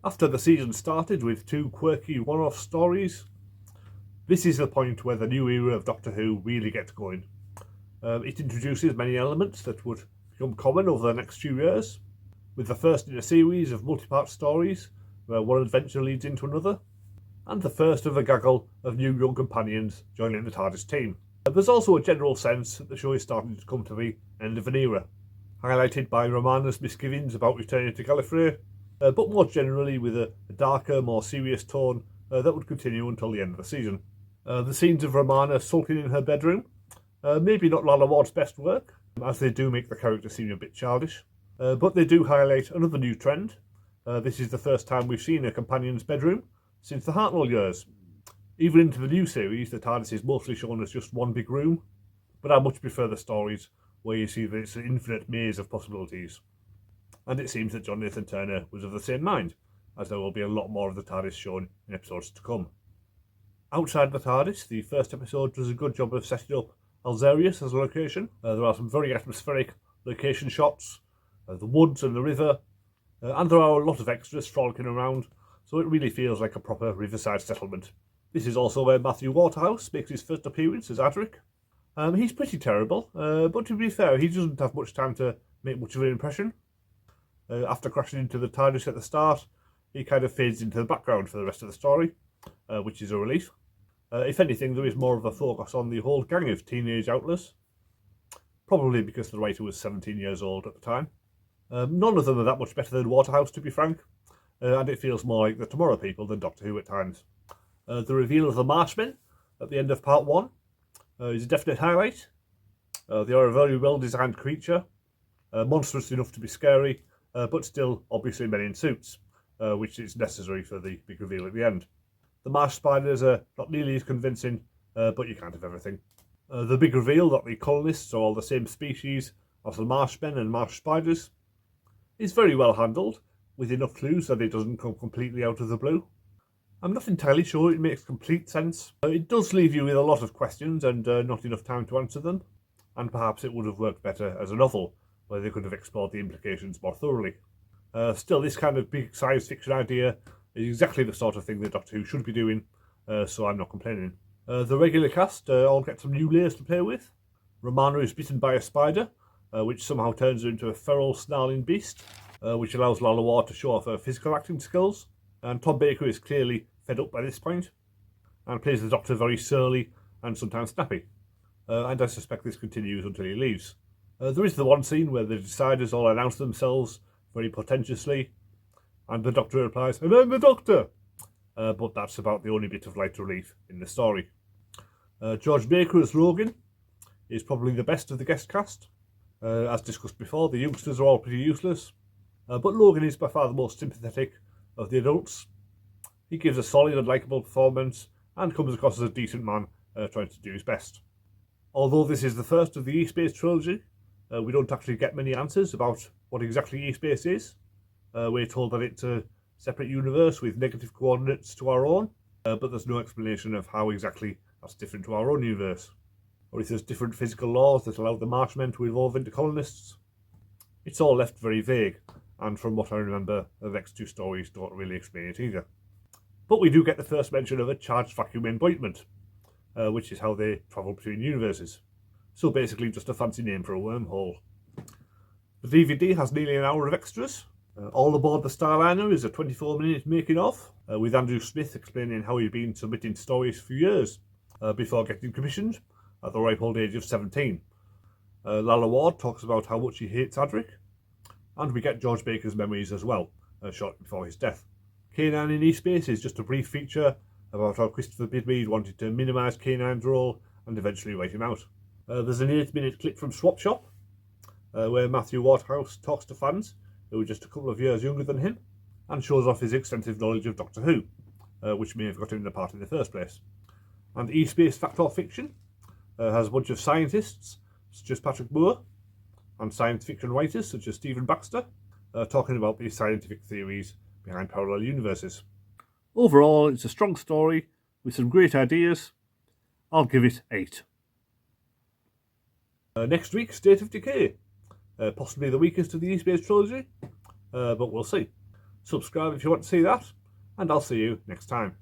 After the season started with two quirky one-off stories, this is the point where the new era of Doctor Who really gets going. It introduces many elements that would become common over the next few years, with the first in a series of multi-part stories where one adventure leads into another, and the first of a gaggle of new young companions joining the TARDIS team. There's also a general sense that the show is starting to come to the end of an era, highlighted by Romana's misgivings about returning to Gallifrey, but more generally with a darker, more serious tone that would continue until the end of the season. The scenes of Romana sulking in her bedroom, maybe not Lalla Ward's best work, as they do make the character seem a bit childish, but they do highlight another new trend. This is the first time we've seen a companion's bedroom since the Hartnell years. Even into the new series, the TARDIS is mostly shown as just one big room, but I much prefer the stories where you see this infinite maze of possibilities. And it seems that John Nathan Turner was of the same mind, as there will be a lot more of the TARDIS shown in episodes to come. Outside the TARDIS, the first episode does a good job of setting up Alzarius as a location. There are some very atmospheric location shots, the woods and the river, and there are a lot of extras frolicking around, so it really feels like a proper riverside settlement. This is also where Matthew Waterhouse makes his first appearance as Adric. He's pretty terrible, but to be fair, he doesn't have much time to make much of an impression. After crashing into the TARDIS at the start, he kind of fades into the background for the rest of the story, which is a relief. If anything, there is more of a focus on the whole gang of teenage outlaws, probably because the writer was 17 years old at the time. None of them are that much better than Waterhouse, to be frank, and it feels more like the Tomorrow People than Doctor Who at times. The reveal of the Marshmen at the end of part 1 is a definite highlight. They are a very well designed creature, monstrous enough to be scary, but still obviously men in suits, which is necessary for the big reveal at the end. The marsh spiders are not nearly as convincing, but you can't have everything. The big reveal that the colonists are all the same species as the marshmen and marsh spiders is very well handled, with enough clues that it doesn't come completely out of the blue. I'm not entirely sure it makes complete sense. It does leave you with a lot of questions and not enough time to answer them, and perhaps it would have worked better as a novel, where they could have explored the implications more thoroughly. Still, this kind of big science fiction idea is exactly the sort of thing that Doctor Who should be doing, so I'm not complaining. The regular cast all get some new layers to play with. Romana is bitten by a spider, which somehow turns her into a feral, snarling beast, which allows Lalla Ward to show off her physical acting skills. And Tom Baker is clearly fed up by this point, and plays the Doctor very surly and sometimes snappy. And I suspect this continues until he leaves. There is the one scene where the Deciders all announce themselves very portentously, and the Doctor replies, "And I'm the Doctor!" But that's about the only bit of light relief in the story. George Baker as Logan is probably the best of the guest cast. As discussed before, the youngsters are all pretty useless, but Logan is by far the most sympathetic of the adults. He gives a solid and likeable performance and comes across as a decent man trying to do his best. Although this is the first of the E-Space trilogy, we don't actually get many answers about what exactly E-Space is. We're told that it's a separate universe with negative coordinates to our own, but there's no explanation of how exactly that's different to our own universe, or if there's different physical laws that allow the Marshmen to evolve into colonists. It's all left very vague, and from what I remember, the next two stories don't really explain it either. But we do get the first mention of a charged vacuum emboyment, which is how they travel between universes. So basically just a fancy name for a wormhole. The DVD has nearly an hour of extras. All aboard the Starliner is a 24-minute making of, with Andrew Smith explaining how he'd been submitting stories for years before getting commissioned at the ripe old age of 17. Lalla Ward talks about how much he hates Adric, and we get George Baker's memories as well, shortly before his death. K9 in E-Space is just a brief feature about how Christopher Bidmead wanted to minimise K9's role and eventually write him out. There's an 8-minute clip from Swap Shop, where Matthew Waterhouse talks to fans who are just a couple of years younger than him, and shows off his extensive knowledge of Doctor Who, which may have got him the part in the first place. And E-Space Fact or Fiction has a bunch of scientists, such as Patrick Moore, and science fiction writers, such as Stephen Baxter, talking about the scientific theories behind parallel universes. Overall, it's a strong story with some great ideas. I'll give it 8. Next week, State of Decay. Possibly the weakest of the E-Space trilogy, but we'll see. Subscribe if you want to see that, and I'll see you next time.